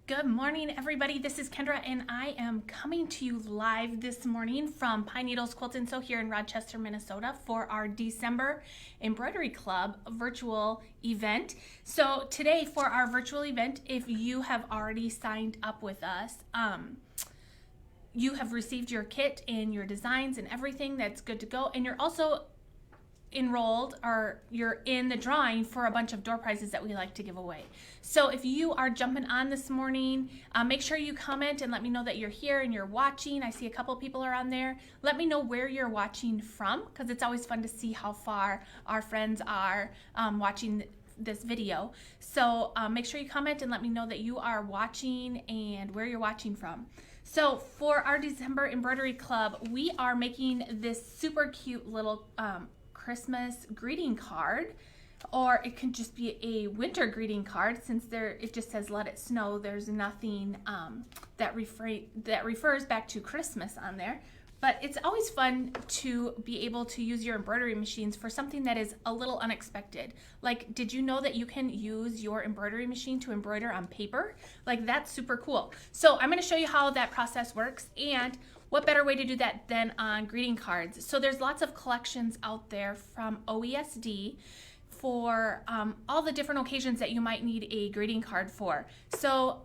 Good morning, everybody. This is Kendra, and I am coming to you live this morning from Pine Needles Quilt and Sew here in Rochester, Minnesota for our December Embroidery Club virtual event. So today for our virtual event, if you have already signed up with us, you have received your kit and your designs and everything that's good to go, and you're also enrolled or you're in the drawing for a bunch of door prizes that we like to give away. So if you are jumping on this morning, make sure you comment and let me know that you're here and you're watching. I see a couple people are on there. Let me know where you're watching from, because it's always fun to see how far our friends are watching this video. So make sure you comment and let me know that you are watching and where you're watching from. So for our December Embroidery Club, we are making this super cute little Christmas greeting card, or it can just be a winter greeting card since it just says let it snow. There's nothing that refers back to Christmas on there. But it's always fun to be able to use your embroidery machines for something that is a little unexpected. Like, did you know that you can use your embroidery machine to embroider on paper? Like, that's super cool. So I'm going to show you how that process works, and what better way to do that than on greeting cards. So there's lots of collections out there from OESD for all the different occasions that you might need a greeting card for. So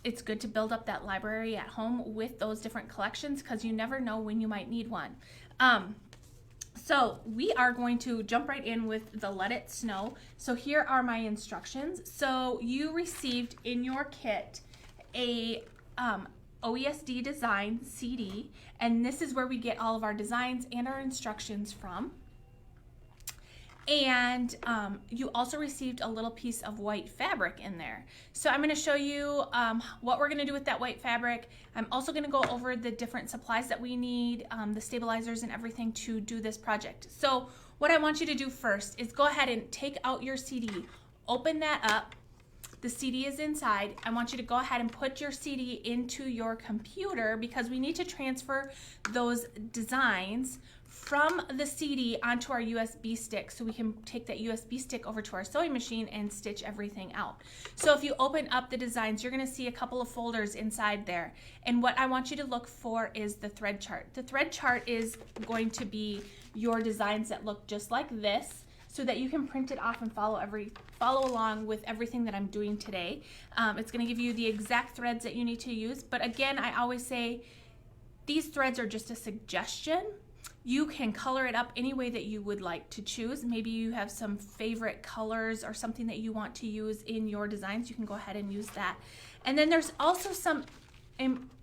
it's good to build up that library at home with those different collections, because you never know when you might need one. So we are going to jump right in with the Let It Snow. So here are my instructions. So you received in your kit a OESD design CD, and this is where we get all of our designs and our instructions from. And you also received a little piece of white fabric in there. So I'm going to show you what we're going to do with that white fabric. I'm also going to go over the different supplies that we need, the stabilizers and everything to do this project. So what I want you to do first is go ahead and take out your CD, open that up. The CD is inside. I want you to go ahead and put your CD into your computer, because we need to transfer those designs from the CD onto our USB stick, so we can take that USB stick over to our sewing machine and stitch everything out. So if you open up the designs, you're going to see a couple of folders inside there, and what I want you to look for is the thread chart. The thread chart is going to be your designs that look just like this, so that you can print it off and follow along with everything that I'm doing today. It's going to give you the exact threads that you need to use, but again, I always say these threads are just a suggestion. You can color it up any way that you would like to choose. Maybe you have some favorite colors or something that you want to use in your designs. You can go ahead and use that. And then there's also some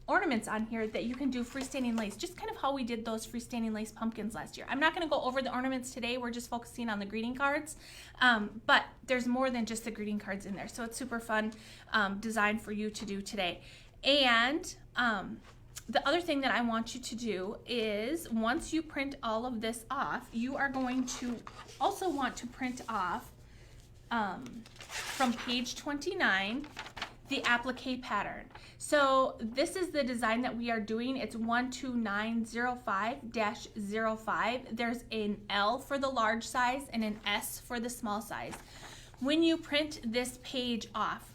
ornaments on here that you can do freestanding lace, just kind of how we did those freestanding lace pumpkins last year. I'm not going to go over the ornaments today. We're just focusing on the greeting cards, but there's more than just the greeting cards in there. So it's super fun design for you to do today. And the other thing that I want you to do is, once you print all of this off, you are going to also want to print off from page 29 the applique pattern. So this is the design that we are doing. It's 12905-05. There's an L for the large size and an S for the small size. When you print this page off,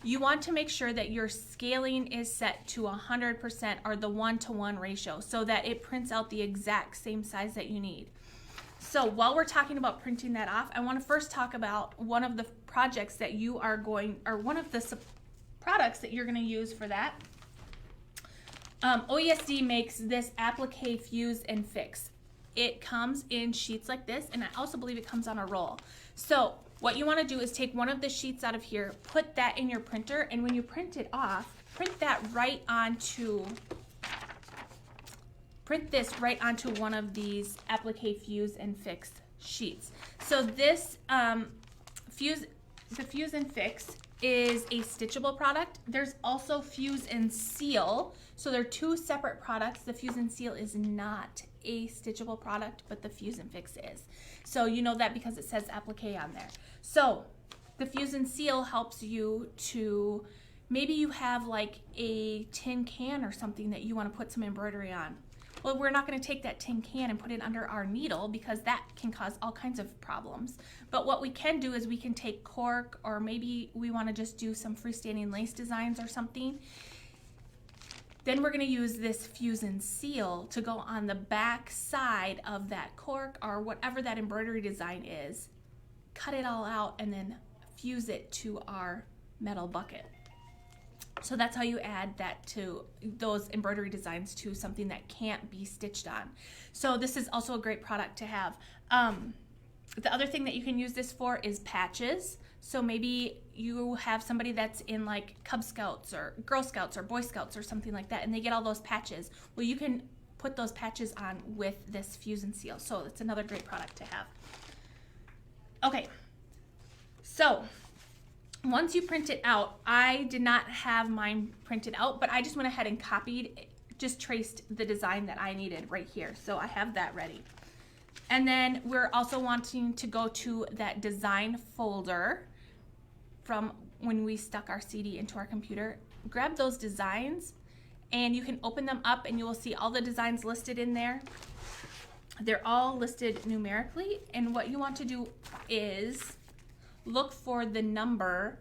you want to make sure that your scaling is set to 100%, or the 1-to-1 ratio, so that it prints out the exact same size that you need. So while we're talking about printing that off, I want to first talk about one of the projects that you are going, or one of the products that you're going to use for that. OESD makes this applique, fuse, and fix. It comes in sheets like this, and I also believe it comes on a roll. So what you want to do is take one of the sheets out of here, put that in your printer, and when you print it off, print this right onto one of these applique, fuse, and fix sheets. So this the fuse and fix is a stitchable product. There's also fuse and seal. So they're two separate products. The fuse and seal is not a stitchable product, but the fuse and fix is. So you know that because it says applique on there. So the fuse and seal helps you to, maybe you have like a tin can or something that you want to put some embroidery on. Well, we're not going to take that tin can and put it under our needle because that can cause all kinds of problems. But what we can do is we can take cork, or maybe we want to just do some freestanding lace designs or something. Then we're going to use this fuse and seal to go on the back side of that cork or whatever that embroidery design is, cut it all out, and then fuse it to our metal bucket. So that's how you add that to those embroidery designs to something that can't be stitched on. So this is also a great product to have. The other thing that you can use this for is patches. So maybe you have somebody that's in like Cub Scouts or Girl Scouts or Boy Scouts or something like that, and they get all those patches. Well, you can put those patches on with this fuse and seal. So it's another great product to have. Okay, so once you print it out, I did not have mine printed out, but I just went ahead and copied, just traced the design that I needed right here. So I have that ready. And then we're also wanting to go to that design folder from when we stuck our CD into our computer. Grab those designs and you can open them up and you will see all the designs listed in there. They're all listed numerically, and what you want to do is look for the number.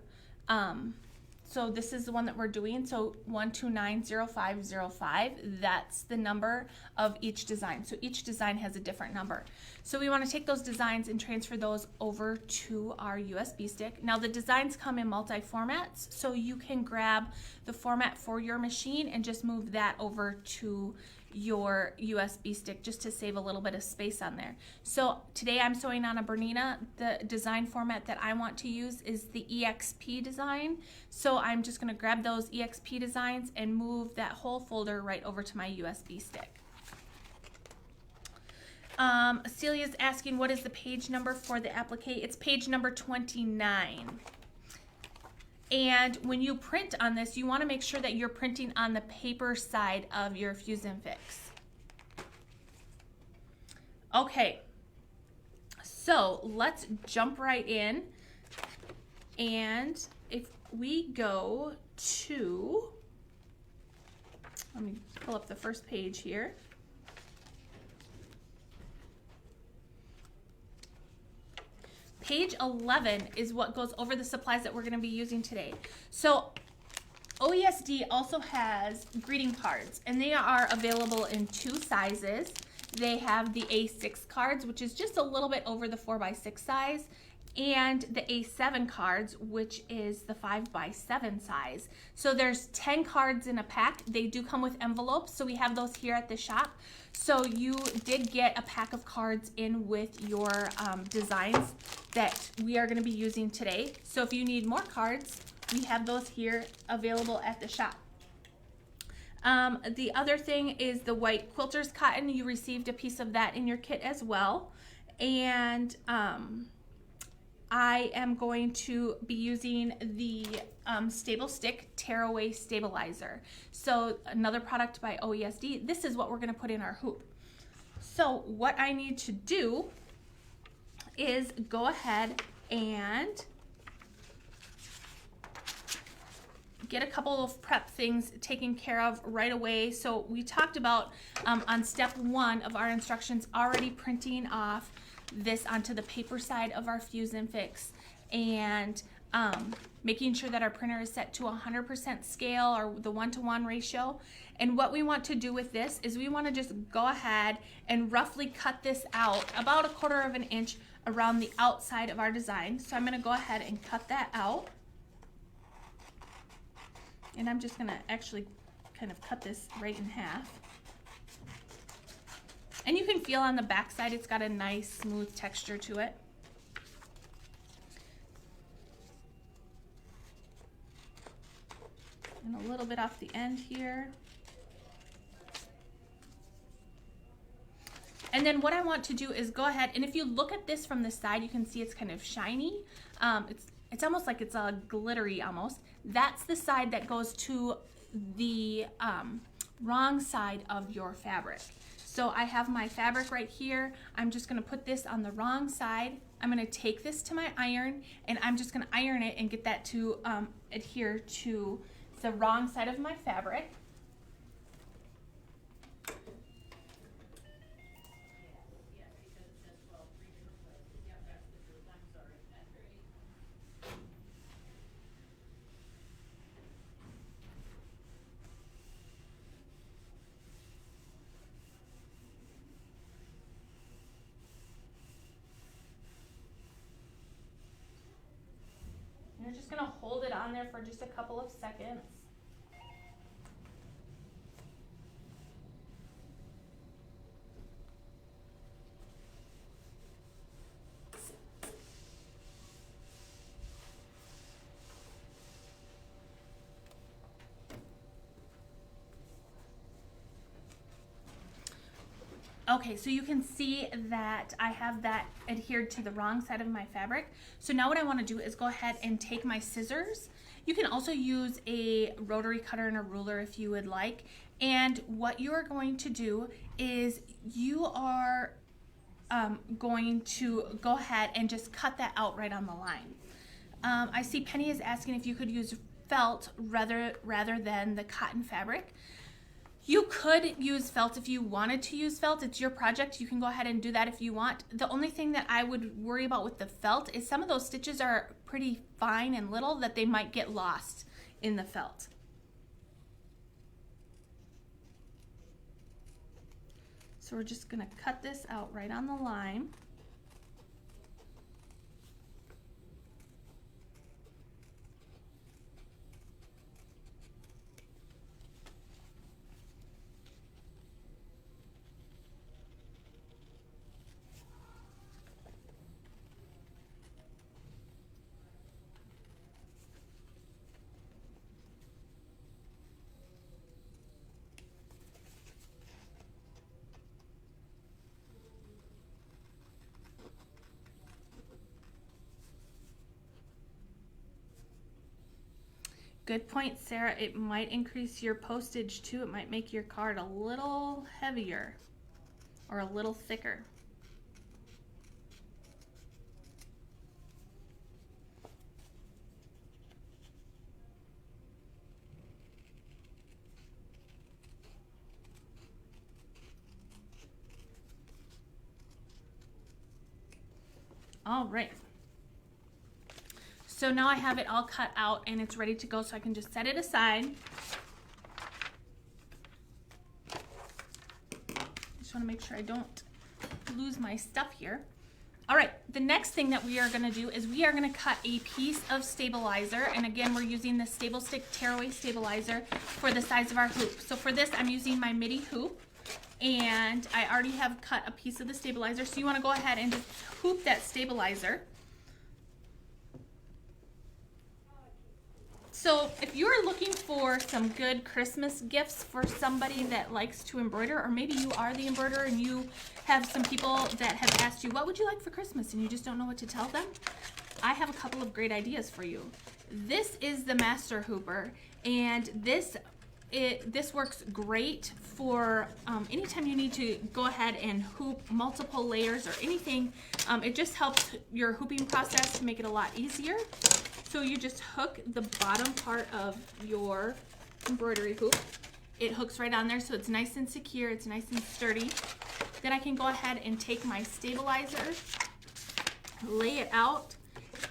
So this is the one that we're doing. So 1290505, that's the number of each design. So each design has a different number. So we want to take those designs and transfer those over to our USB stick. Now the designs come in multi-formats, so you can grab the format for your machine and just move that over to your USB stick just to save a little bit of space on there. So today I'm sewing on a Bernina. The design format that I want to use is the EXP design. So I'm just going to grab those EXP designs and move that whole folder right over to my USB stick. Celia's asking, what is the page number for the applique? It's page number 29. And when you print on this, you want to make sure that you're printing on the paper side of your Fuse and Fix. Okay, so let's jump right in. And if we go to, let me pull up the first page here. Page 11 is what goes over the supplies that we're going to be using today. So OESD also has greeting cards, and they are available in 2 sizes. They have the A6 cards, which is just a little bit over the 4x6 size, and the A7 cards, which is the 5x7 size. So there's 10 cards in a pack. They do come with envelopes, so we have those here at the shop. So you did get a pack of cards in with your designs that we are going to be using today. So if you need more cards, we have those here available at the shop. The other thing is the white quilter's cotton. You received a piece of that in your kit as well. And I am going to be using the Stable Stick Tearaway Stabilizer. So another product by OESD. This is what we're going to put in our hoop. So what I need to do is go ahead and get a couple of prep things taken care of right away. So we talked about on step 1 of our instructions already printing off this onto the paper side of our Fuse and Fix, and making sure that our printer is set to 100% scale or the 1-to-1 ratio. And what we want to do with this is we want to just go ahead and roughly cut this out about 1/4 of an inch around the outside of our design. So I'm going to go ahead and cut that out. And I'm just going to actually kind of cut this right in half. And you can feel on the back side it's got a nice smooth texture to it. And a little bit off the end here. And then what I want to do is go ahead, and if you look at this from the side, you can see it's kind of shiny. It's almost like it's a glittery almost. That's the side that goes to the wrong side of your fabric. So I have my fabric right here. I'm just going to put this on the wrong side. I'm going to take this to my iron, and I'm just going to iron it and get that to adhere to the wrong side of my fabric. just gonna hold it on there for just a couple of seconds. Okay, so you can see that I have that adhered to the wrong side of my fabric. So now what I want to do is go ahead and take my scissors. You can also use a rotary cutter and a ruler if you would like. And what you are going to do is you are going to go ahead and just cut that out right on the line. I see Penny is asking if you could use felt rather than the cotton fabric. You could use felt if you wanted to use felt. It's your project. You can go ahead and do that if you want. The only thing that I would worry about with the felt is some of those stitches are pretty fine and little that they might get lost in the felt. So we're just going to cut this out right on the line. Good point, Sarah. It might increase your postage too. It might make your card a little heavier or a little thicker. All right. So now I have it all cut out and it's ready to go, so I can just set it aside. Just want to make sure I don't lose my stuff here. All right, the next thing that we are going to do is we are going to cut a piece of stabilizer, and again we're using the Stable Stick tearaway stabilizer for the size of our hoop. So for this I'm using my midi hoop, and I already have cut a piece of the stabilizer, so you want to go ahead and just hoop that stabilizer. So if you're looking for some good Christmas gifts for somebody that likes to embroider, or maybe you are the embroiderer and you have some people that have asked you, what would you like for Christmas, and you just don't know what to tell them, I have a couple of great ideas for you. This is the Master Hooper, and this works great for anytime you need to go ahead and hoop multiple layers or anything. It just helps your hooping process to make it a lot easier. So you just hook the bottom part of your embroidery hoop. It hooks right on there, so it's nice and secure, it's nice and sturdy. Then I can go ahead and take my stabilizer, lay it out,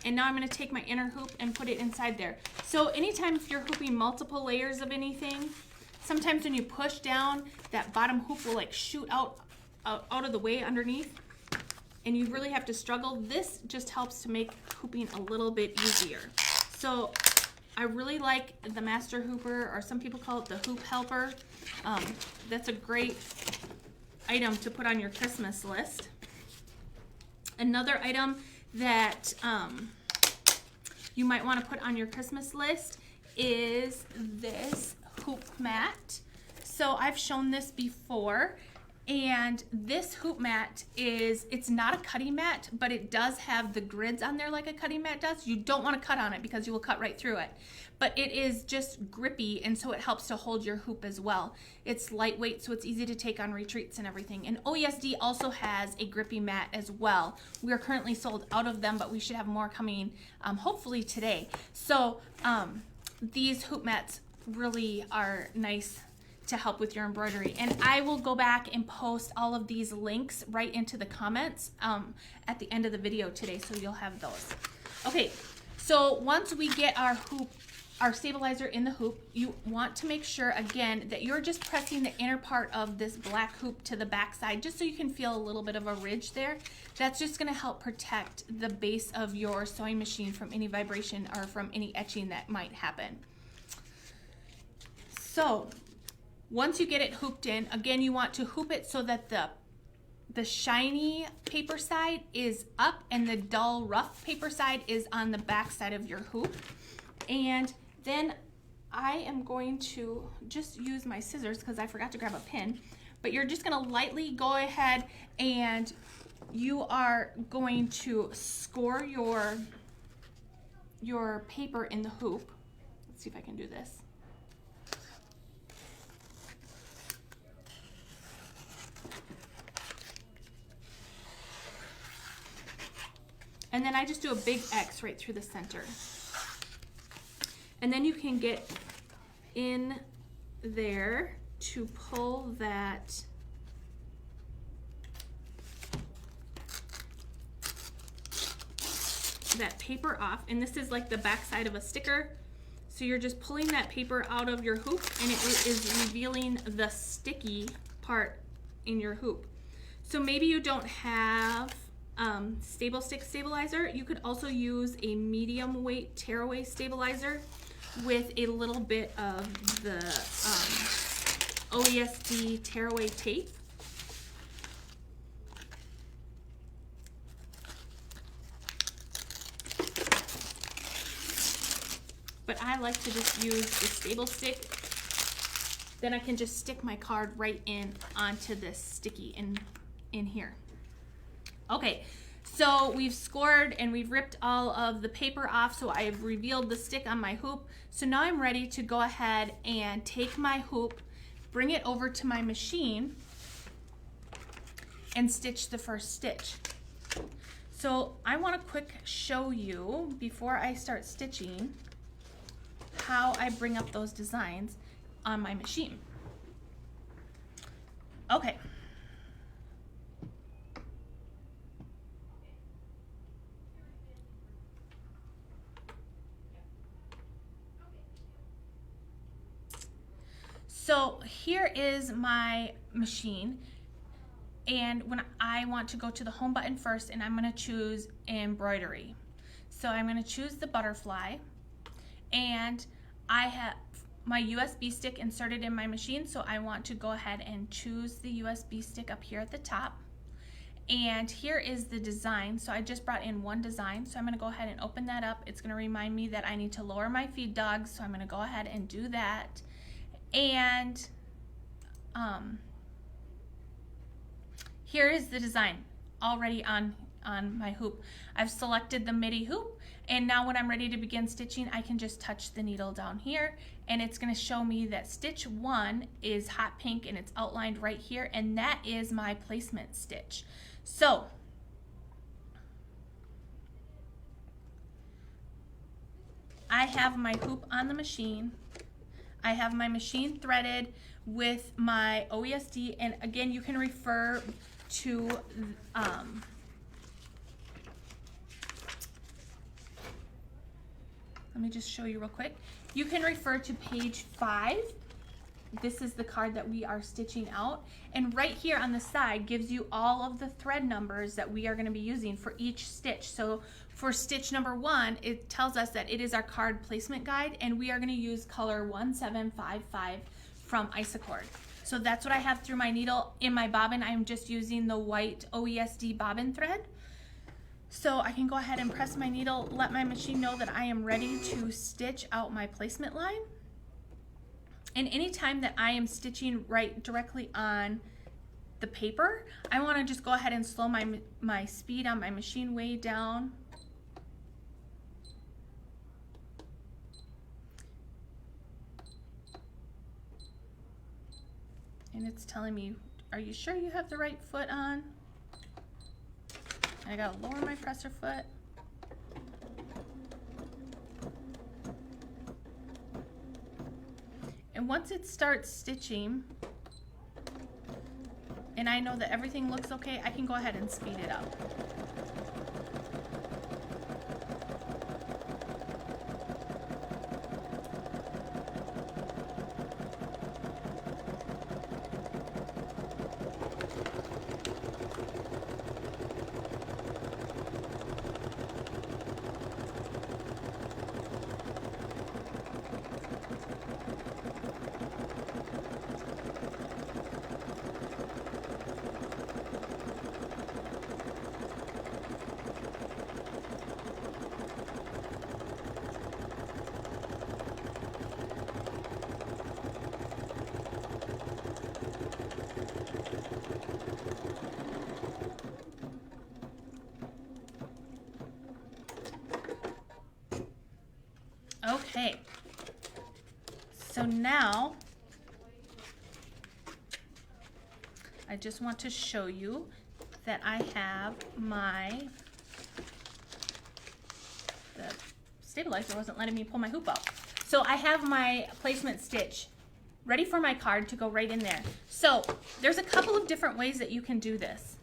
and now I'm going to take my inner hoop and put it inside there. So anytime if you're hooping multiple layers of anything, sometimes when you push down, that bottom hoop will like shoot out of the way underneath, and you really have to struggle. This just helps to make hooping a little bit easier. So I really like the Master Hooper, or some people call it the Hoop Helper. That's a great item to put on your Christmas list. Another item that you might want to put on your Christmas list is this hoop mat. So I've shown this before, and this hoop mat it's not a cutting mat, but it does have the grids on there like a cutting mat does. You don't want to cut on it because you will cut right through it, but it is just grippy, and so it helps to hold your hoop as well. It's lightweight, so it's easy to take on retreats and everything. And OESD also has a grippy mat as well. We are currently sold out of them, but we should have more coming hopefully today. So these hoop mats really are nice to help with your embroidery, and I will go back and post all of these links right into the comments at the end of the video today, so you'll have those. Okay, so once we get our hoop our stabilizer in the hoop, you want to make sure again that you're just pressing the inner part of this black hoop to the back side, just so you can feel a little bit of a ridge there. That's just going to help protect the base of your sewing machine from any vibration or from any etching that might happen. So once you get it hooped in, again, you want to hoop it so that the shiny paper side is up and the dull rough paper side is on the back side of your hoop. And then I am going to just use my scissors because I forgot to grab a pin, but you're just going to lightly go ahead and you are going to score your paper in the hoop. Let's see if I can do this. And then I just do a big X right through the center. And then you can get in there to pull that paper off. And this is like the back side of a sticker. So you're just pulling that paper out of your hoop and it is revealing the sticky part in your hoop. So maybe you don't have stable stick stabilizer. You could also use a medium weight tearaway stabilizer with a little bit of the OESD tearaway tape. But I like to just use the stable stick. Then I can just stick my card right in onto this sticky in here. Okay, so we've scored and we've ripped all of the paper off, so I've revealed the stick on my hoop. So now I'm ready to go ahead and take my hoop, bring it over to my machine, and stitch the first stitch. So I want to quick show you, before I start stitching, how I bring up those designs on my machine. Okay. So here is my machine, and when I want to go to the home button first, and I'm going to choose embroidery. So I'm going to choose the butterfly, and I have my USB stick inserted in my machine, so I want to go ahead and choose the USB stick up here at the top. And here is the design. So I just brought in one design, so I'm going to go ahead and open that up. It's going to remind me that I need to lower my feed dogs, so I'm going to go ahead and do that. And here is the design already on my hoop. I've selected the midi hoop, and now when I'm ready to begin stitching, I can just touch the needle down here, and it's going to show me that stitch 1 is hot pink and it's outlined right here, and that is my placement stitch. So I have my hoop on the machine. I have my machine threaded with my OESD, and again, you can refer to let me just show you real quick. You can refer to page 5. This is the card that we are stitching out, and right here on the side gives you all of the thread numbers that we are going to be using for each stitch. So for stitch number 1, it tells us that it is our card placement guide, and we are going to use color 1755 from Isacord. So that's what I have through my needle. In my bobbin, I'm just using the white OESD bobbin thread. So I can go ahead and press my needle, let my machine know that I am ready to stitch out my placement line. And anytime that I am stitching right directly on the paper, I want to just go ahead and slow my speed on my machine way down. And it's telling me, are you sure you have the right foot on? I gotta lower my presser foot. And once it starts stitching, and I know that everything looks okay, I can go ahead and speed it up. Okay, so now I just want to show you that I have the stabilizer wasn't letting me pull my hoop out. So I have my placement stitch ready for my card to go right in there. So there's a couple of different ways that you can do this.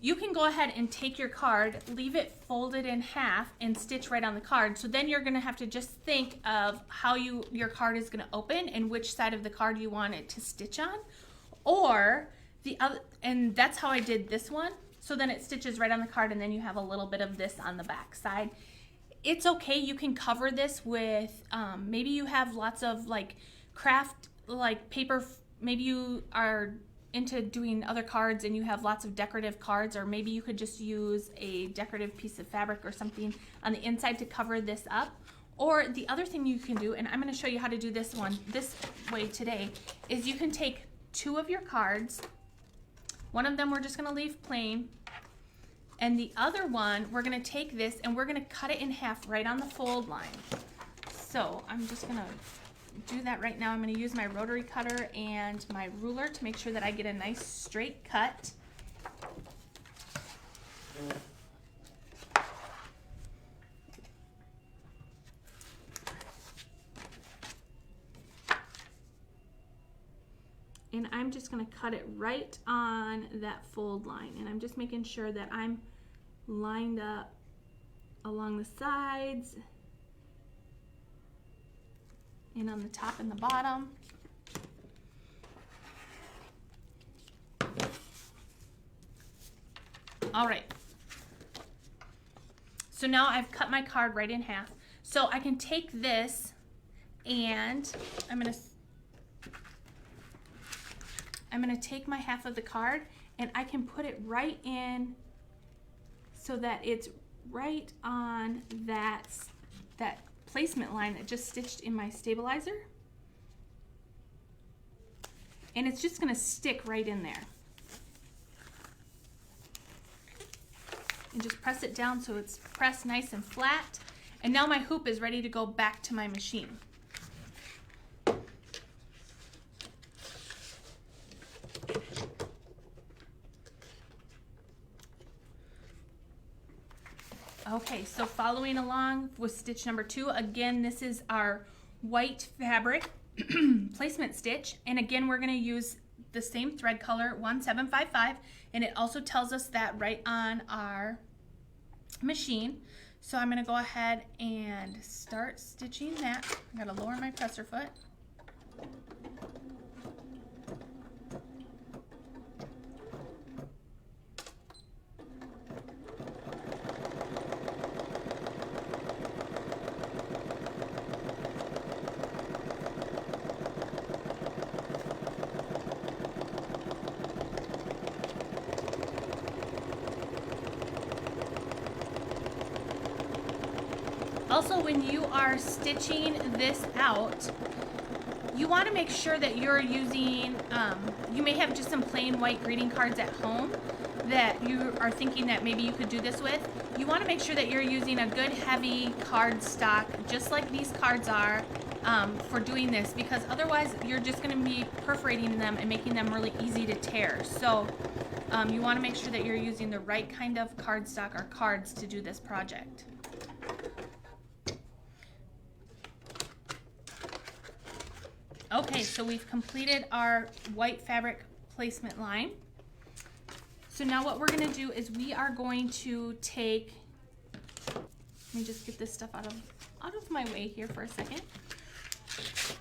You can go ahead and take your card, leave it folded in half, and stitch right on the card. So then you're gonna have to just think of how your card is gonna open and which side of the card you want it to stitch on. Or the other, and that's how I did this one. So then it stitches right on the card, and then you have a little bit of this on the back side. It's okay, you can cover this with, maybe you have lots of like craft, like paper, maybe you are into doing other cards and you have lots of decorative cards, or maybe you could just use a decorative piece of fabric or something on the inside to cover this up. Or the other thing you can do, and I'm going to show you how to do this way today, is you can take 2 of your cards. One of them we're just going to leave plain, and the other one we're going to take this and we're going to cut it in half right on the fold line. So I'm just going to do that right now. I'm going to use my rotary cutter and my ruler to make sure that I get a nice straight cut. And I'm just going to cut it right on that fold line, and I'm just making sure that I'm lined up along the sides and on the top and the bottom. All right, so now I've cut my card right in half. So I can take this and I'm gonna take my half of the card and I can put it right in so that it's right on that placement line that just stitched in my stabilizer. And it's just gonna stick right in there. And just press it down so it's pressed nice and flat. And now my hoop is ready to go back to my machine. Okay, so following along with stitch number 2, again, this is our white fabric placement stitch. And again, we're going to use the same thread color, 1755, and it also tells us that right on our machine. So I'm going to go ahead and start stitching that. I got to lower my presser foot. Also, when you are stitching this out, you want to make sure that you're using, you may have just some plain white greeting cards at home that you are thinking that maybe you could do this with. You want to make sure that you're using a good heavy card stock, just like these cards are, for doing this, because otherwise you're just going to be perforating them and making them really easy to tear. So you want to make sure that you're using the right kind of card stock or cards to do this project. Okay, so we've completed our white fabric placement line. So now what we're going to do is we are going to take, let me just get this stuff out of my way here for a second.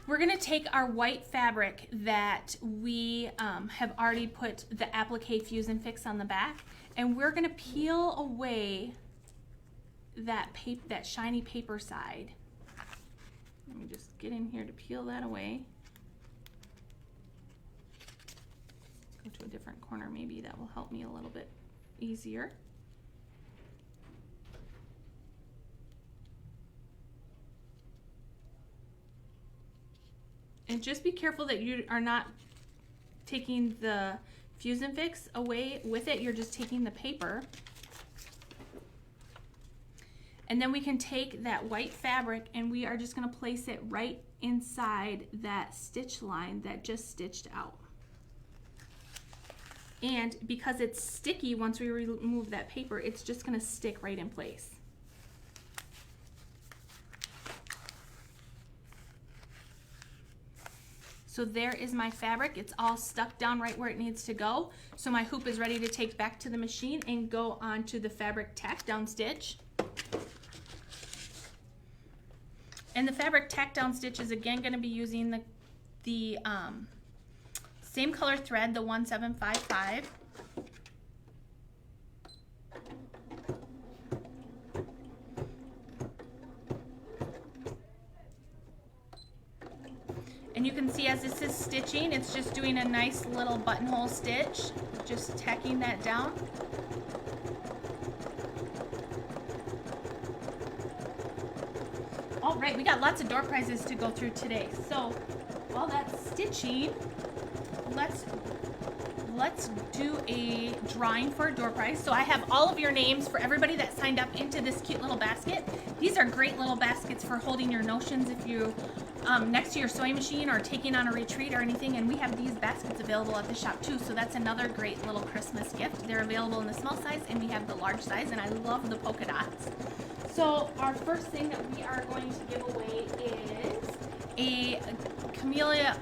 We're going to take our white fabric that we have already put the applique, fuse, and fix on the back, and we're going to peel away that shiny paper side. Let me just get in here to peel that away. Go to a different corner, maybe that will help me a little bit easier. And just be careful that you are not taking the fuse and fix away with it, you're just taking the paper. And then we can take that white fabric and we are just going to place it right inside that stitch line that just stitched out. And because it's sticky, once we remove that paper, it's just going to stick right in place. So there is my fabric. It's all stuck down right where it needs to go. So my hoop is ready to take back to the machine and go onto the fabric tack down stitch. And the fabric tack down stitch is again going to be using the same color thread, the 1755. And you can see as this is stitching, it's just doing a nice little buttonhole stitch, just tacking that down. All right, we got lots of door prizes to go through today. So while that's stitching, let's do a drawing for a door prize. So I have all of your names for everybody that signed up into this cute little basket. These are great little baskets for holding your notions if you next to your sewing machine or taking on a retreat or anything. And we have these baskets available at the shop too. So that's another great little Christmas gift. They're available in the small size and we have the large size, and I love the polka dots. So our first thing that we are going to give away is a Camilla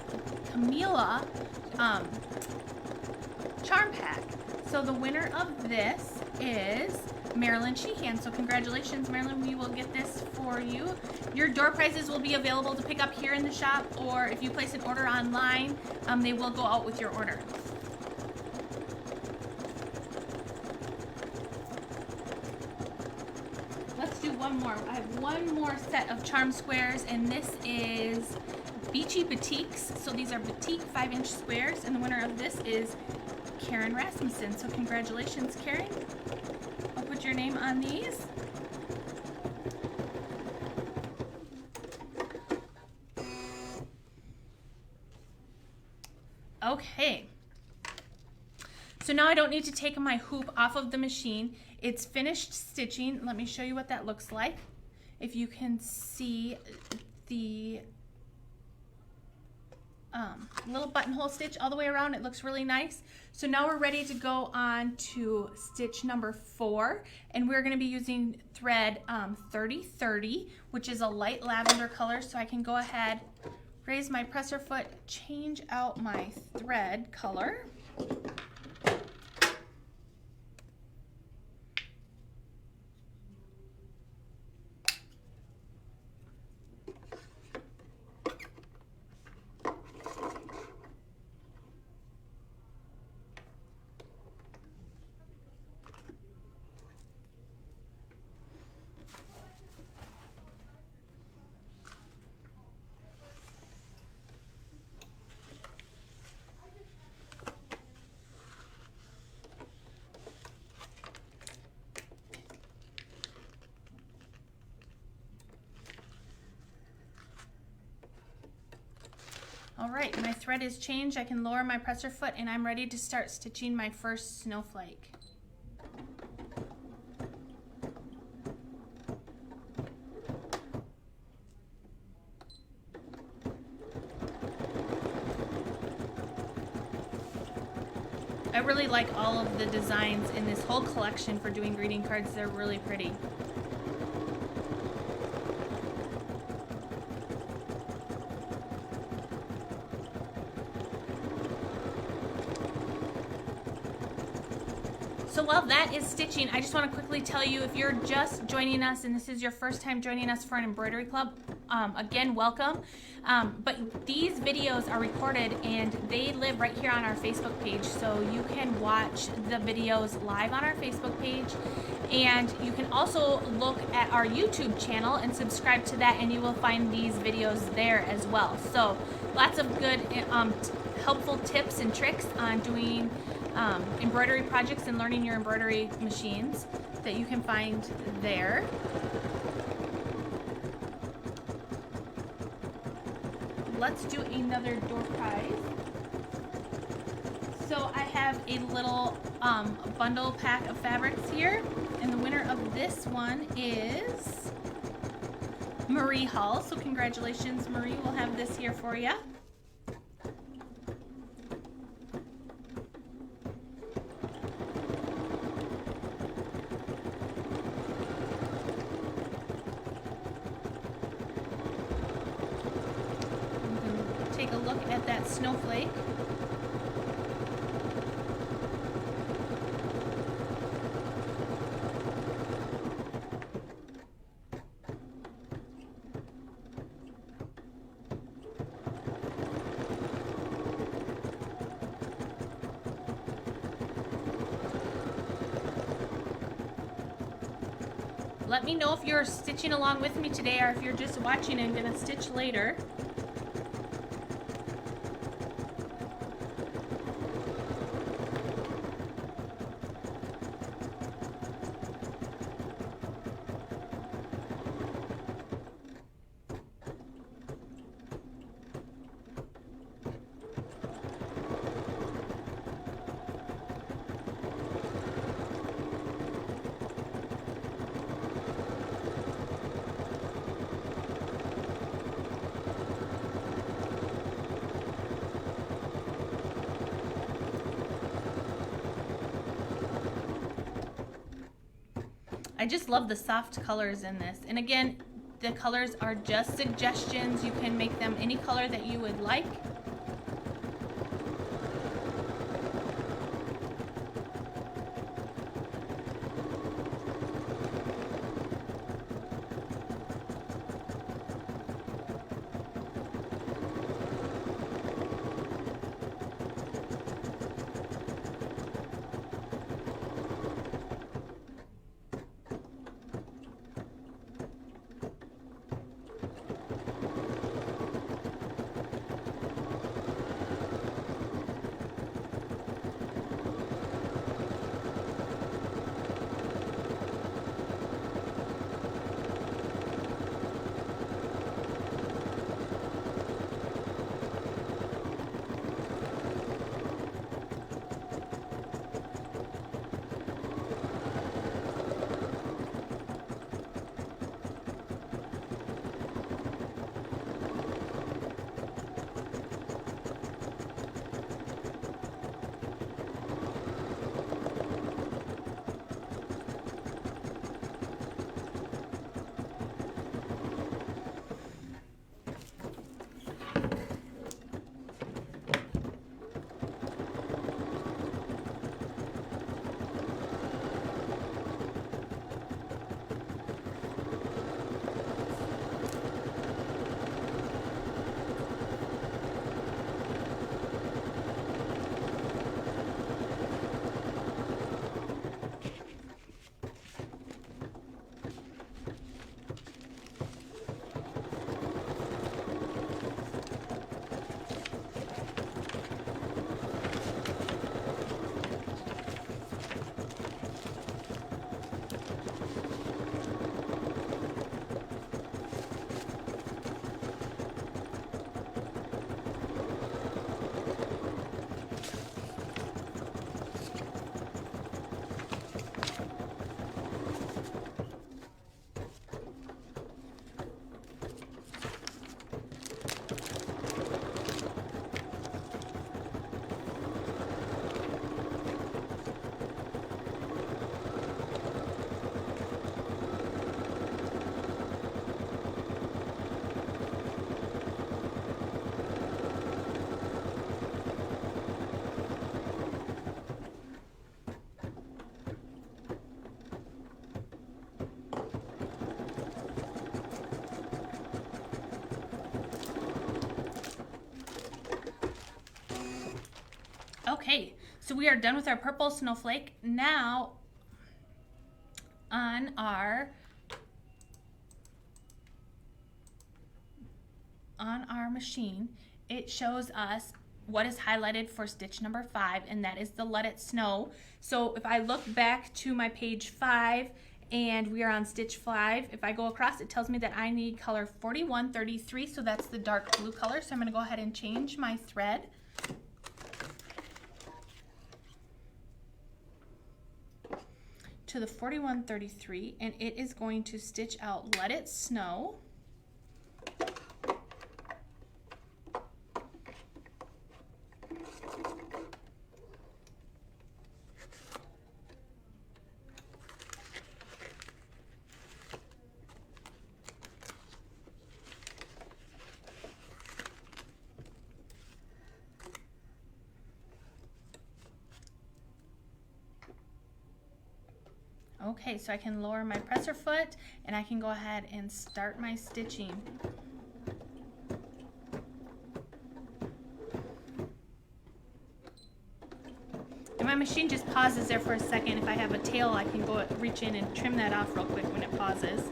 charm pack. So the winner of this is Marilyn Sheehan. So congratulations, Marilyn. We will get this for you. Your door prizes will be available to pick up here in the shop, or if you place an order online, they will go out with your order. Let's do one more. I have one more set of charm squares, and this is Beachy Batiks. So these are batik 5-inch squares, and the winner of this is Karen Rasmussen. So congratulations, Karen. I'll put your name on these. Okay. So now I don't need to take my hoop off of the machine. It's finished stitching. Let me show you what that looks like. If you can see the little buttonhole stitch all the way around, it looks really nice. So now we're ready to go on to stitch number 4, and we're going to be using thread 3030, which is a light lavender color. So I can go ahead, raise my presser foot, change out my thread color. All right, my thread is changed. I can lower my presser foot and I'm ready to start stitching my first snowflake. I really like all of the designs in this whole collection for doing greeting cards. They're really pretty. So while that is stitching, I just want to quickly tell you, if you're just joining us and this is your first time joining us for an embroidery club, again, welcome. But these videos are recorded and they live right here on our Facebook page. So you can watch the videos live on our Facebook page, and you can also look at our YouTube channel and subscribe to that, and you will find these videos there as well. So lots of good, helpful tips and tricks on doing embroidery projects and learning your embroidery machines that you can find there. Let's do another door prize. So I have a little bundle pack of fabrics here, And the winner of this one is Marie Hall. So congratulations, Marie. We'll have this here for you. Take a look at that snowflake. Let me know if you're stitching along with me today or if you're just watching and gonna stitch later. I just love the soft colors in this. And again, the colors are just suggestions. You can make them any color that you would like. Okay, so we are done with our purple snowflake. Now on our machine, it shows us what is highlighted for stitch number 5, and that is the Let It Snow. So if I look back to my page 5 and we are on stitch 5, if I go across, it tells me that I need color 4133, so that's the dark blue color. So I'm going to go ahead and change my thread. to the 4133, and it is going to stitch out Let It Snow. Okay, so I can lower my presser foot and I can go ahead and start my stitching. And my machine just pauses there for a second. If I have a tail, I can go reach in and trim that off real quick when it pauses.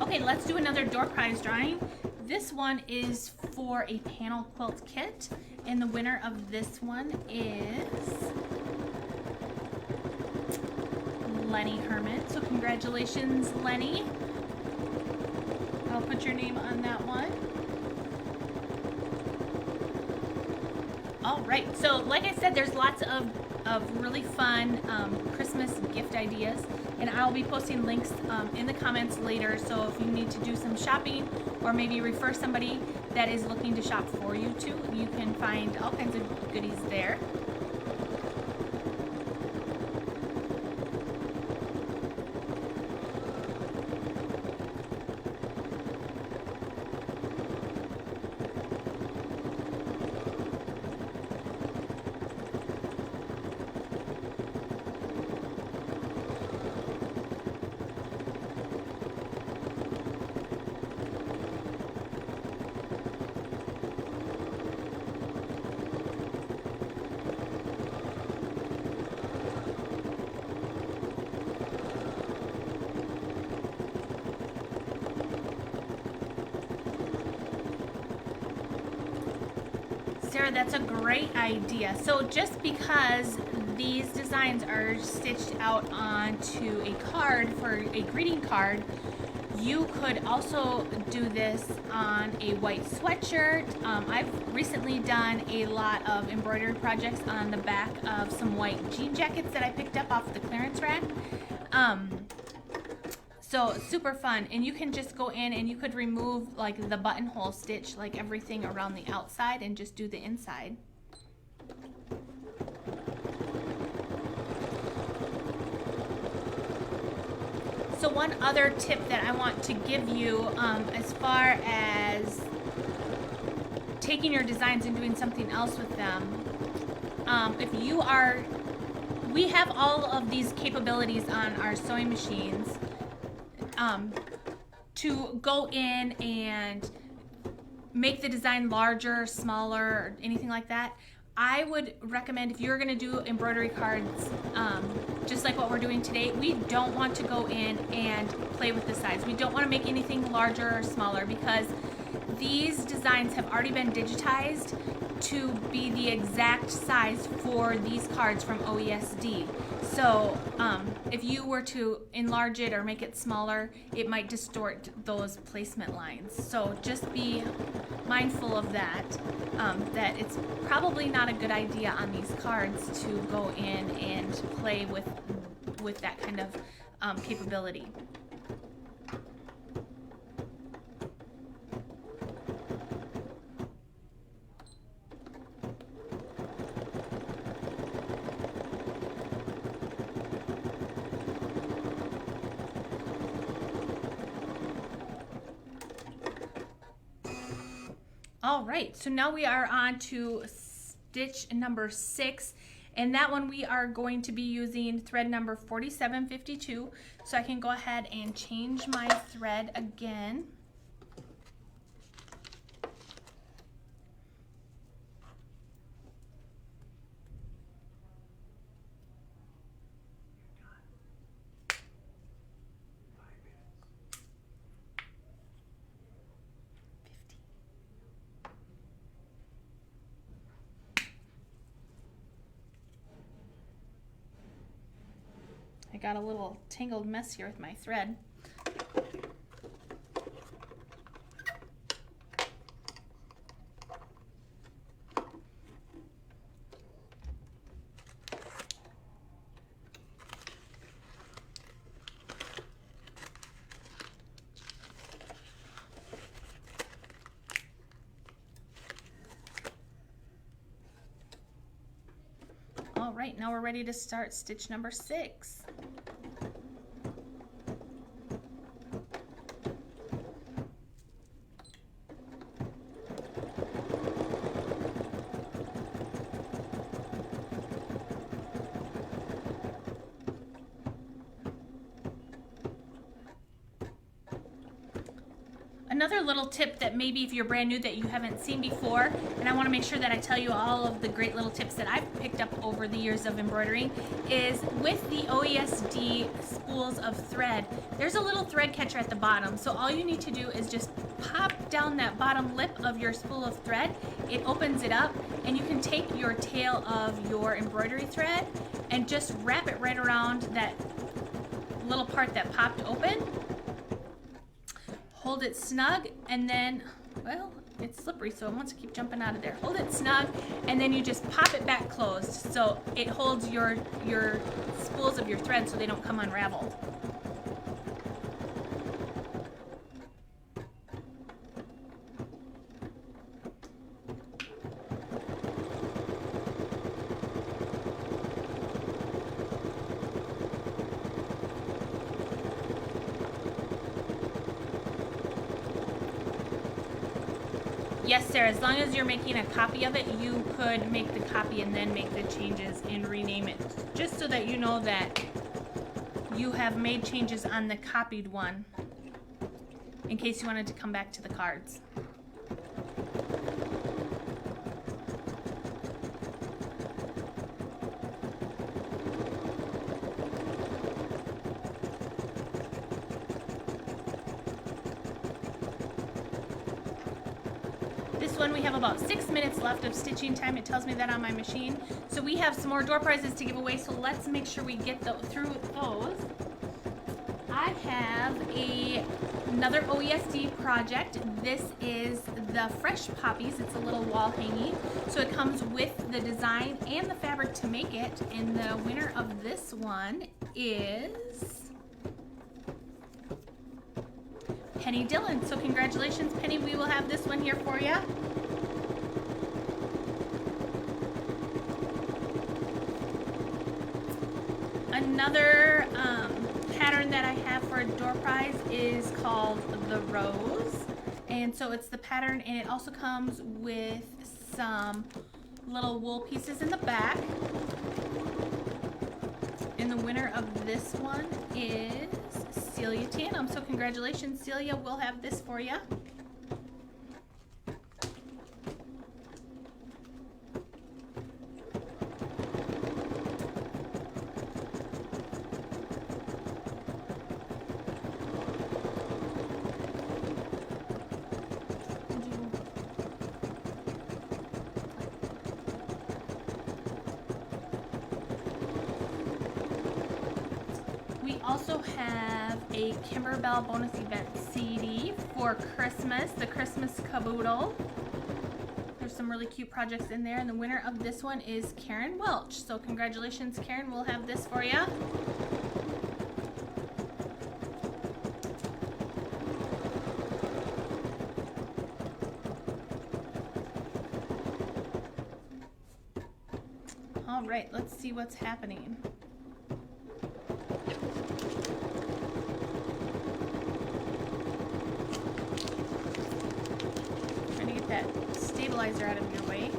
Okay, let's do another door prize drawing. This one is for a panel quilt kit, and the winner of this one is Lenny Herman. So congratulations, Lenny. I'll put your name on that one. All right, so like I said, there's lots of really fun Christmas gift ideas, and I'll be posting links in the comments later, so if you need to do some shopping or maybe refer somebody that is looking to shop for you too, you can find all kinds of goodies there. Sarah, that's a great idea. So just because these designs are stitched out onto a card for a greeting card, you could also do this on a white sweatshirt. I've recently done a lot of embroidery projects on the back of some white jean jackets that I picked up off the clearance rack. So super fun, and you can just go in and you could remove like the buttonhole stitch, like everything around the outside, and just do the inside. So one other tip that I want to give you as far as taking your designs and doing something else with them, we have all of these capabilities on our sewing machines to go in and make the design larger, smaller, or anything like that. I would recommend, if you're going to do embroidery cards, just like what we're doing today, we don't want to go in and play with the size. We don't want to make anything larger or smaller, because these designs have already been digitized to be the exact size for these cards from OESD. So if you were to enlarge it or make it smaller, it might distort those placement lines. So just be mindful of that, that it's probably not a good idea on these cards to go in and play with that kind of capability. All right, so now we are on to stitch number 6, And that one we are going to be using thread number 4752. So I can go ahead and change my thread again. I got a little tangled mess here with my thread. All right, now we're ready to start stitch number 6. Another little tip that maybe if you're brand new that you haven't seen before, and I want to make sure that I tell you all of the great little tips that I've picked up over the years of embroidering, is with the OESD spools of thread, there's a little thread catcher at the bottom. So all you need to do is just pop down that bottom lip of your spool of thread. It opens it up, and you can take your tail of your embroidery thread and just wrap it right around that little part that popped open. Hold it snug, and then, well, it's slippery, so it wants to keep jumping out of there. Hold it snug, and then you just pop it back closed so it holds your spools of your thread so they don't come unraveled. Yes, Sarah, as long as you're making a copy of it, you could make the copy and then make the changes and rename it, just so that you know that you have made changes on the copied one in case you wanted to come back to the cards. This one we have about 6 minutes left of stitching time. It tells me that on my machine. So we have some more door prizes to give away, so let's make sure we get through those. I have another OESD project. This is the Fresh Poppies. It's a little wall hanging. So it comes with the design and the fabric to make it. And the winner of this one is Penny Dillon. So congratulations, Penny. We will have this one here for you. Another pattern that I have for a door prize is called the Rose. And so it's the pattern, and it also comes with some little wool pieces in the back. And the winner of this one is Celia Tanum. So congratulations, Celia. We'll have this for you. We also have a Kimberbell bonus event CD for Christmas, the Christmas Caboodle. There's some really cute projects in there, and the winner of this one is Karen Welch. So congratulations, Karen. We'll have this for you. All right, let's see what's happening. That stabilizer out of your way.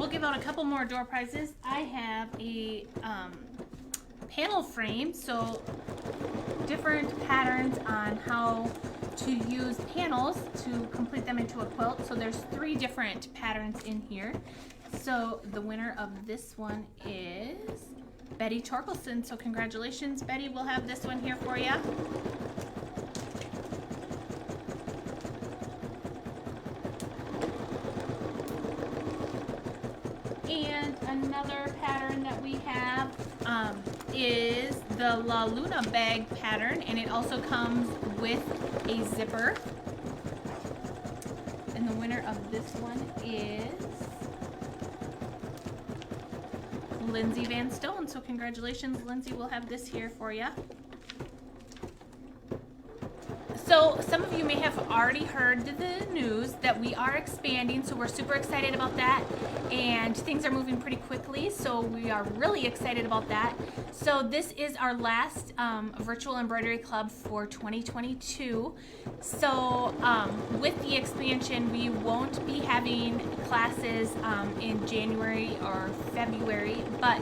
we'll give out a couple more door prizes. I have a panel frame, so different patterns on how to use panels to complete them into a quilt. So there's 3 different patterns in here. So the winner of this one is Betty Torkelson. So congratulations, Betty. We'll have this one here for you. And another pattern that we have is the La Luna bag pattern, and it also comes with a zipper. And the winner of this one is Lindsay Van Stone. So congratulations, Lindsay. We'll have this here for you. So some of you may have already heard the news that we are expanding, so we're super excited about that, and things are moving pretty quickly, so we are really excited about that. So this is our last virtual embroidery club for 2022. So with the expansion, we won't be having classes in January or February, but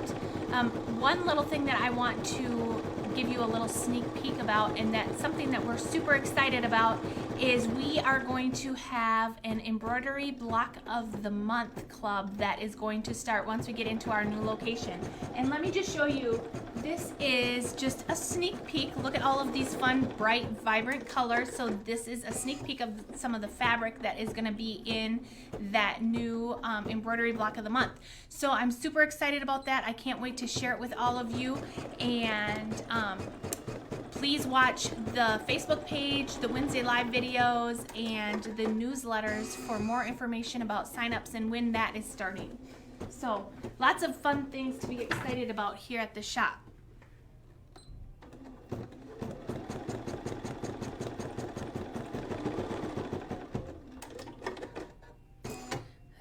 one little thing that I want to give you a little sneak peek about, and that's something that we're super excited about, is we are going to have an embroidery block of the month club that is going to start once we get into our new location. And let me just show you, this is just a sneak peek. Look at all of these fun, bright, vibrant colors. So this is a sneak peek of some of the fabric that is going to be in that new embroidery block of the month. So I'm super excited about that. I can't wait to share it with all of you. And please watch the Facebook page, the Wednesday live videos, and the newsletters for more information about signups and when that is starting. So lots of fun things to be excited about here at the shop.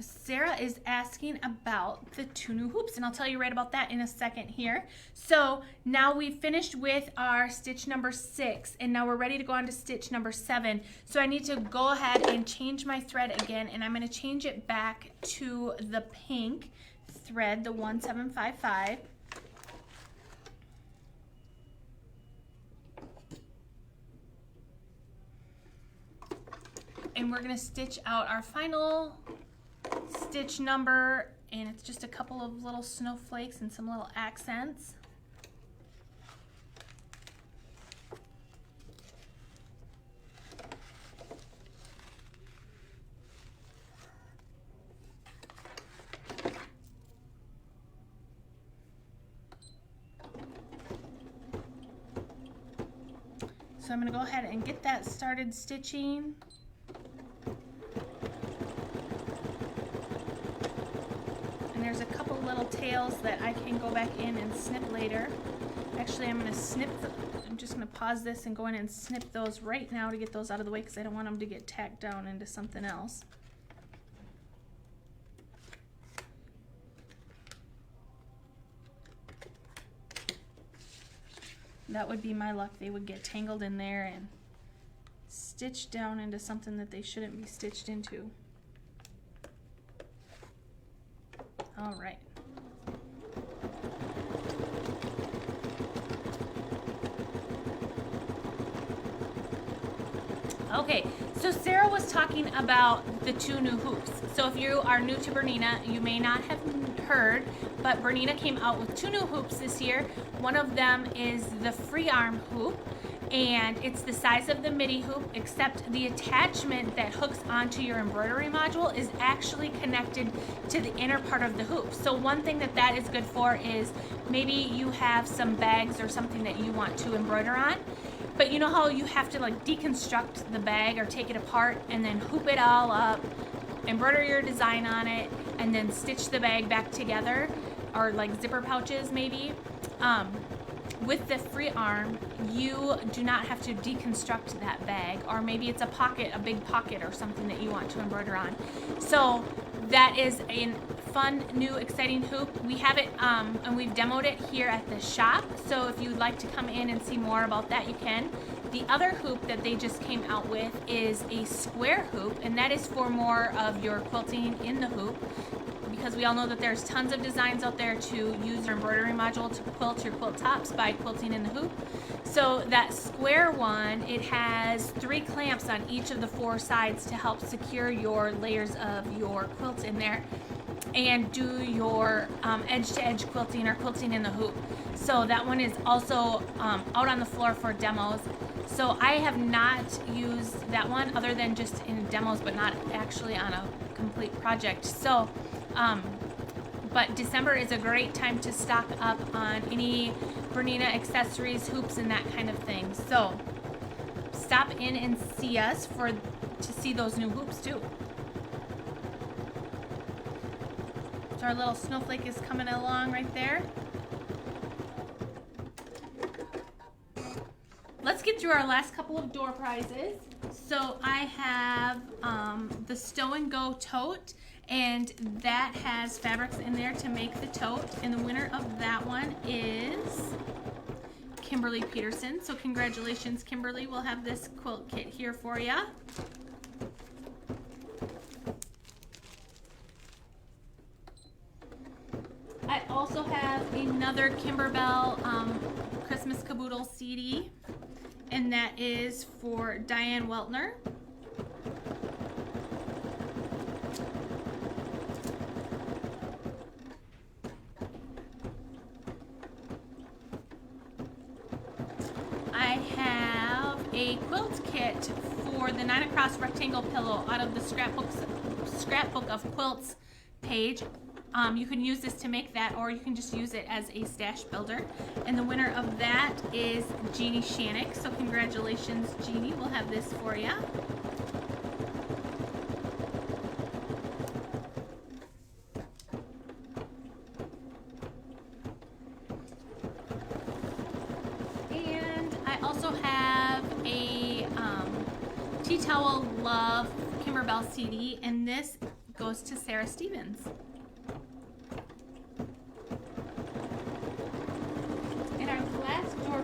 Sarah is asking about the 2 new hoops, and I'll tell you right about that in a second here. So now we've finished with our stitch number 6, and now we're ready to go on to stitch number 7. So I need to go ahead and change my thread again, and I'm going to change it back to the pink thread, the 1755. And we're going to stitch out our final stitch number, and it's just a couple of little snowflakes and some little accents. So I'm going to go ahead and get that started stitching. There's a couple little tails that I can go back in and snip later. Actually, I'm just going to pause this and go in and snip those right now to get those out of the way, because I don't want them to get tacked down into something else. That would be my luck. They would get tangled in there and stitched down into something that they shouldn't be stitched into. All right. Okay, so Sarah was talking about the 2 new hoops. So if you are new to Bernina, you may not have heard, but Bernina came out with 2 new hoops this year. One of them is the free arm hoop, and it's the size of the midi hoop, except the attachment that hooks onto your embroidery module is actually connected to the inner part of the hoop. So one thing that is good for is maybe you have some bags or something that you want to embroider on, but you know how you have to like deconstruct the bag or take it apart and then hoop it all up, embroider your design on it, and then stitch the bag back together, or like zipper pouches maybe. With the free arm, you do not have to deconstruct that bag, or maybe it's a pocket, a big pocket or something that you want to embroider on. So that is a fun, new, exciting hoop. We have it, and we've demoed it here at the shop. So if you'd like to come in and see more about that, you can. The other hoop that they just came out with is a square hoop, and that is for more of your quilting in the hoop, because we all know that there's tons of designs out there to use your embroidery module to quilt your quilt tops by quilting in the hoop. So that square one, it has 3 clamps on each of the 4 sides to help secure your layers of your quilt in there and do your edge-to-edge quilting or quilting in the hoop. So that one is also out on the floor for demos. So I have not used that one other than just in demos, but not actually on a complete project. So, but December is a great time to stock up on any Bernina accessories, hoops, and that kind of thing. So stop in and see us to see those new hoops too. So our little snowflake is coming along right there. Let's get through our last couple of door prizes. So I have the Stow and Go tote, and that has fabrics in there to make the tote. And the winner of that one is Kimberly Peterson. So congratulations, Kimberly. We'll have this quilt kit here for you. I also have another Kimberbell Christmas Caboodle CD, and that is for Diane Weltner. I have a quilt kit for the 9 across rectangle pillow out of the Scrapbook of Quilts page. You can use this to make that, or you can just use it as a stash builder. And the winner of that is Jeannie Shannick. So congratulations, Jeannie. We'll have this for you. And I also have a Tea Towel Love Kimberbell CD, and this goes to Sarah Stevens.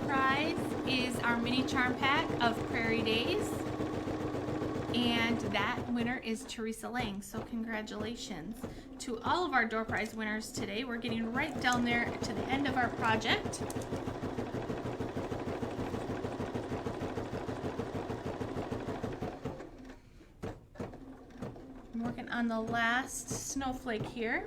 Prize is our mini charm pack of Prairie Days, and that winner is Teresa Lang. So congratulations to all of our door prize winners today. We're getting right down there to the end of our project. I'm working on the last snowflake here.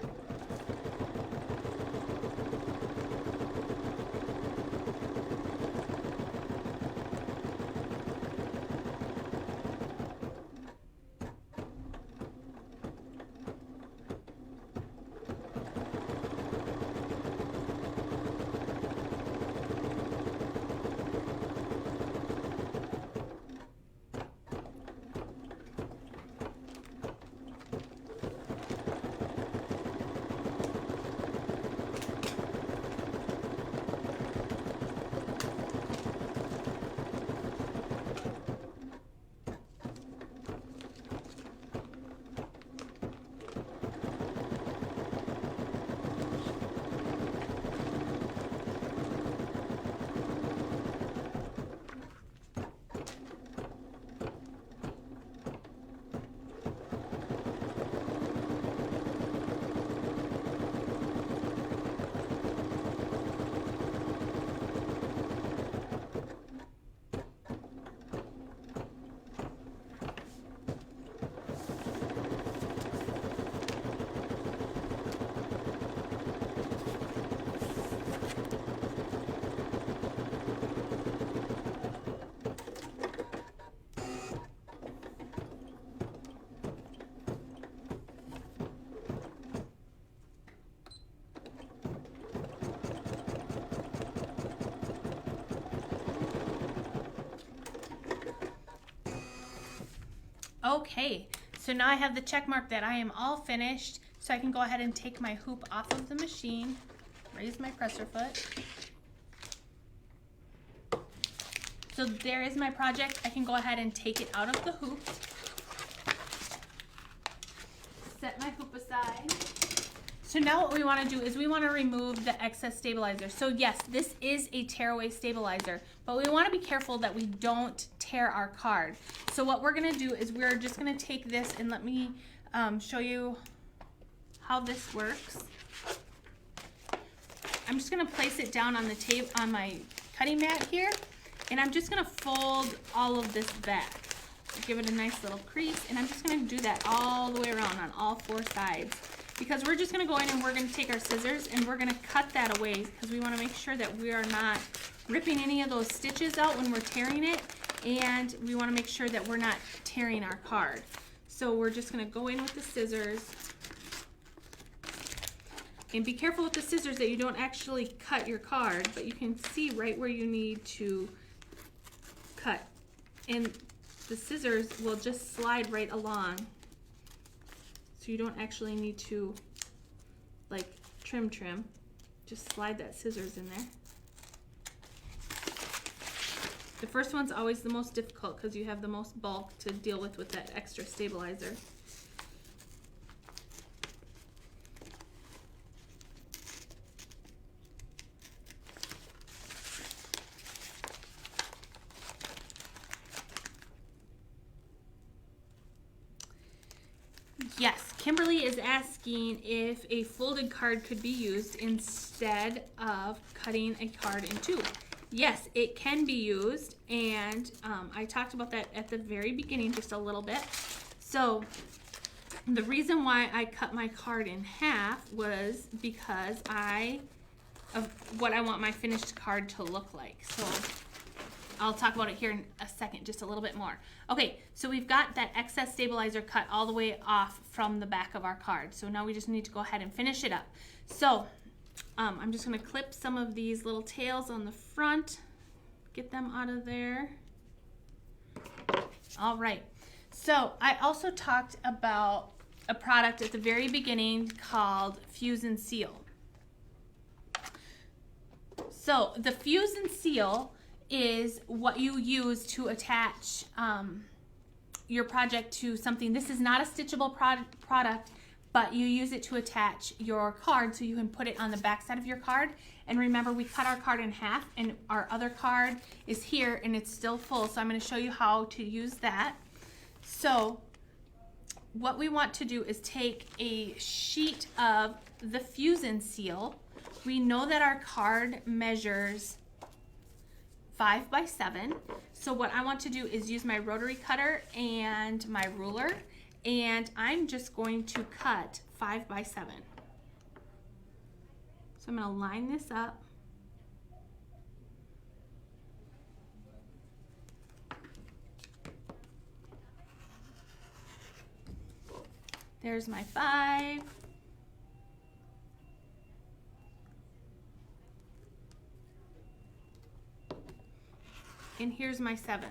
Okay, so now I have the check mark that I am all finished, so I can go ahead and take my hoop off of the machine, raise my presser foot. So there is my project. I can go ahead and take it out of the hoop, set my hoop aside. So now what we want to do is we want to remove the excess stabilizer. So yes, this is a tearaway stabilizer, but we want to be careful that we don't tear our card. So what we're going to do is we're just going to take this, and let me show you how this works. I'm just gonna place it down on the table, on my cutting mat here, and I'm just gonna fold all of this back. Give it a nice little crease, and I'm just gonna do that all the way around on all 4 sides, because we're just gonna go in and we're gonna take our scissors and we're gonna cut that away, because we wanna make sure that we are not ripping any of those stitches out when we're tearing it, and we wanna make sure that we're not tearing our card. So we're just gonna go in with the scissors, and be careful with the scissors that you don't actually cut your card, but you can see right where you need to cut. And the scissors will just slide right along. So you don't actually need to like trim. Just slide that scissors in there. The first one's always the most difficult because you have the most bulk to deal with that extra stabilizer. Yes, Kimberly is asking if a folded card could be used instead of cutting a card in 2. Yes, it can be used, and I talked about that at the very beginning just a little bit. So the reason why I cut my card in half was because of what I want my finished card to look like. So I'll talk about it here in a second, just a little bit more. Okay, so we've got that excess stabilizer cut all the way off from the back of our card. So now we just need to go ahead and finish it up. So I'm just gonna clip some of these little tails on the front, get them out of there. All right, so I also talked about a product at the very beginning called Fuse and Seal. So the Fuse and Seal is what you use to attach your project to something. This is not a stitchable product, but you use it to attach your card so you can put it on the back side of your card. And remember, we cut our card in half and our other card is here and it's still full. So I'm going to show you how to use that. So what we want to do is take a sheet of the Fuse and Seal. We know that our card measures 5 by 7. So what I want to do is use my rotary cutter and my ruler, and I'm just going to cut 5 by 7. So I'm going to line this up. There's my 5. And here's my 7.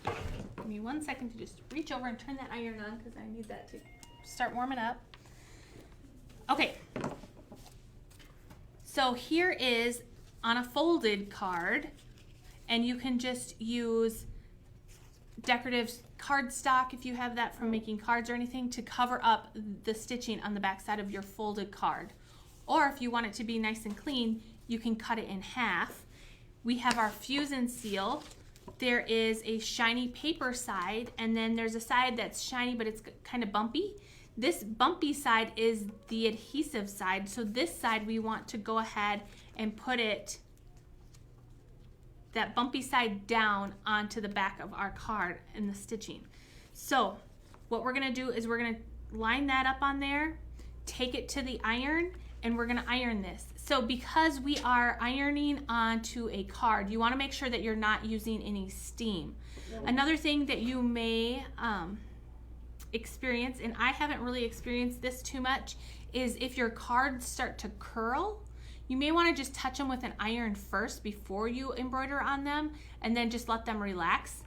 Give me 1 second to just reach over and turn that iron on because I need that to start warming up. Okay. So here is on a folded card, and you can just use decorative cardstock if you have that from making cards or anything to cover up the stitching on the back side of your folded card. Or if you want it to be nice and clean, you can cut it in half. We have our Fuse and Seal. There is a shiny paper side, and then there's a side that's shiny but it's kind of bumpy. This bumpy side is the adhesive side. So this side we want to go ahead and put it, that bumpy side, down onto the back of our card in the stitching. So what we're gonna do is we're gonna line that up on there, take it to the iron, and we're gonna iron this. So because we are ironing onto a card, you wanna make sure that you're not using any steam. Another thing that you may experience, and I haven't really experienced this too much, is if your cards start to curl, you may wanna just touch them with an iron first before you embroider on them, and then just let them relax.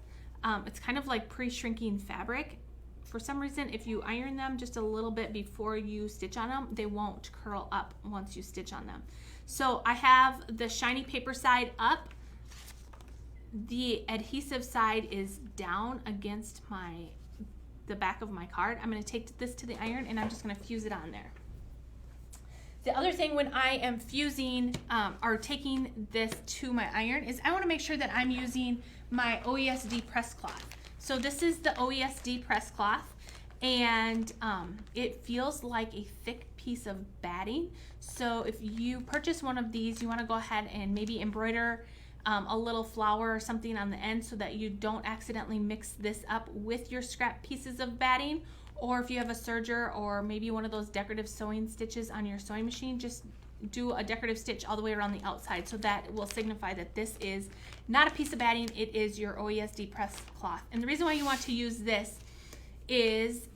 It's kind of like pre-shrinking fabric. For some reason, if you iron them just a little bit before you stitch on them, they won't curl up once you stitch on them. So I have the shiny paper side up. The adhesive side is down against the back of my card. I'm going to take this to the iron, and I'm just going to fuse it on there. The other thing when I am fusing or taking this to my iron is I want to make sure that I'm using my OESD press cloth. So this is the OESD press cloth, and it feels like a thick piece of batting. So if you purchase one of these, you want to go ahead and maybe embroider a little flower or something on the end so that you don't accidentally mix this up with your scrap pieces of batting. Or if you have a serger or maybe one of those decorative sewing stitches on your sewing machine, just do a decorative stitch all the way around the outside, so that will signify that this is not a piece of batting, it is your OESD press cloth. And the reason why you want to use this is,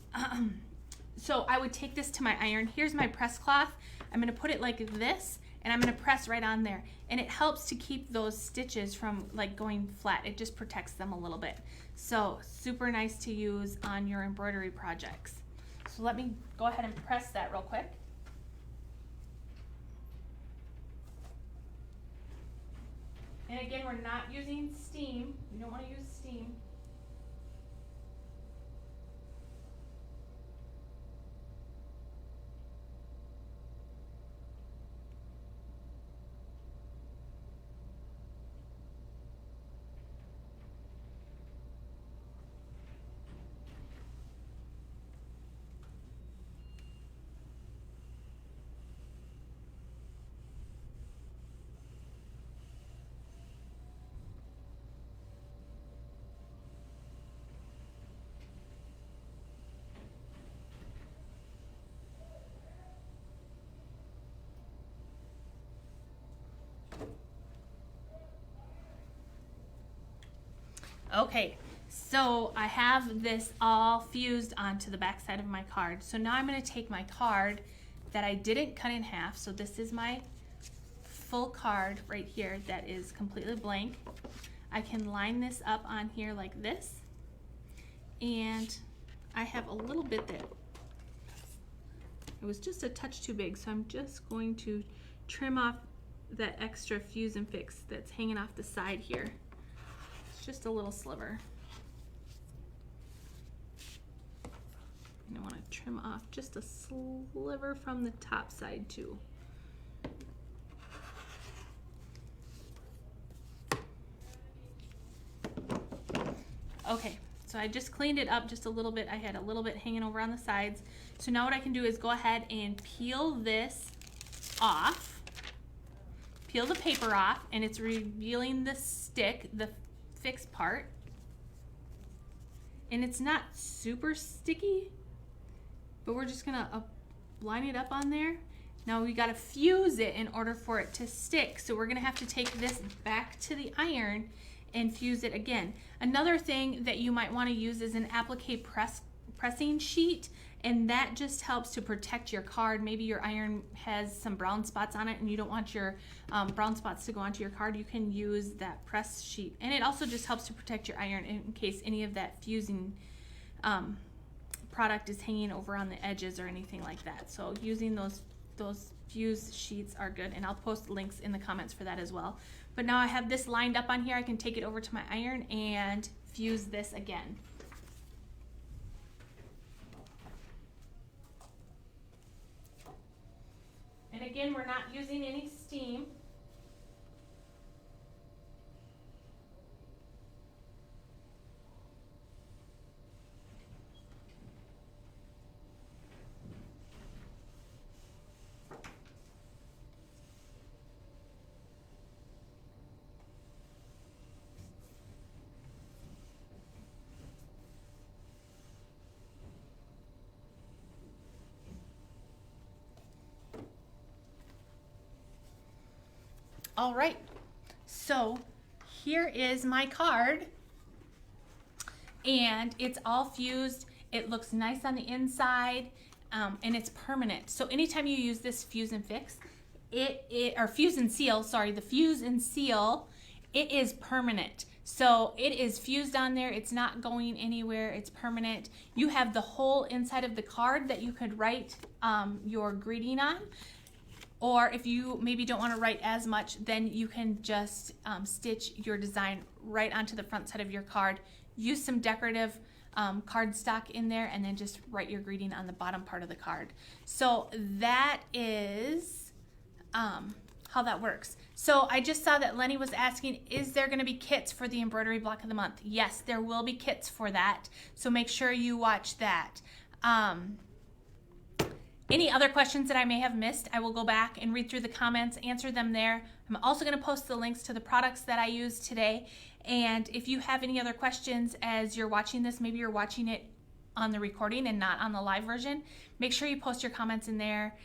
so I would take this to my iron. Here's my press cloth. I'm going to put it like this, and I'm going to press right on there, and it helps to keep those stitches from like going flat. It just protects them a little bit. So super nice to use on your embroidery projects. So let me go ahead and press that real quick. And again, we're not using steam. We don't want to use steam. Okay, so I have this all fused onto the back side of my card. So now I'm going to take my card that I didn't cut in half. So this is my full card right here that is completely blank. I can line this up on here like this. And I have a little bit that it was just a touch too big. So I'm just going to trim off that extra fuse and fix that's hanging off the side here. Just a little sliver. And I want to trim off just a sliver from the top side too. Okay, so I just cleaned it up just a little bit. I had a little bit hanging over on the sides. So now what I can do is go ahead and peel this off. Peel the paper off, and it's revealing the stick, the fixed part, and it's not super sticky, but we're just gonna line it up on there. Now we gotta fuse it in order for it to stick, so we're gonna have to take this back to the iron and fuse it again. Another thing that you might want to use is an applique pressing sheet, and that just helps to protect your card. Maybe your iron has some brown spots on it and you don't want your brown spots to go onto your card. You can use that press sheet, and it also just helps to protect your iron in case any of that fusing product is hanging over on the edges or anything like that. So using those fuse sheets are good, and I'll post links in the comments for that as well. But now I have this lined up on here. I can take it over to my iron and fuse this again. And again, we're not using any steam. All right, so here is my card, and it's all fused. It looks nice on the inside, and it's permanent. So anytime you use this fuse and fix, or fuse and seal, sorry, the fuse and seal, it is permanent. So it is fused on there. It's not going anywhere. It's permanent. You have the whole inside of the card that you could write your greeting on. Or if you maybe don't want to write as much, then you can just stitch your design right onto the front side of your card. Use some decorative cardstock in there, and then just write your greeting on the bottom part of the card. So that is how that works. So I just saw that Lenny was asking, is there going to be kits for the embroidery block of the month? Yes, there will be kits for that. So make sure you watch that. Any other questions that I may have missed, I will go back and read through the comments, answer them there. I'm also going to post the links to the products that I used today. And if you have any other questions as you're watching this, maybe you're watching it on the recording and not on the live version, make sure you post your comments in there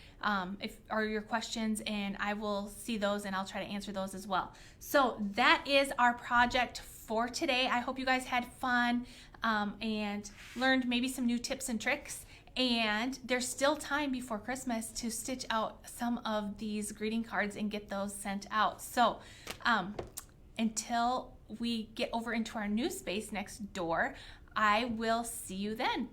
or your questions, and I will see those and I'll try to answer those as well. So that is our project for today. I hope you guys had fun and learned maybe some new tips and tricks. And there's still time before Christmas to stitch out some of these greeting cards and get those sent out. So until we get over into our new space next door, I will see you then.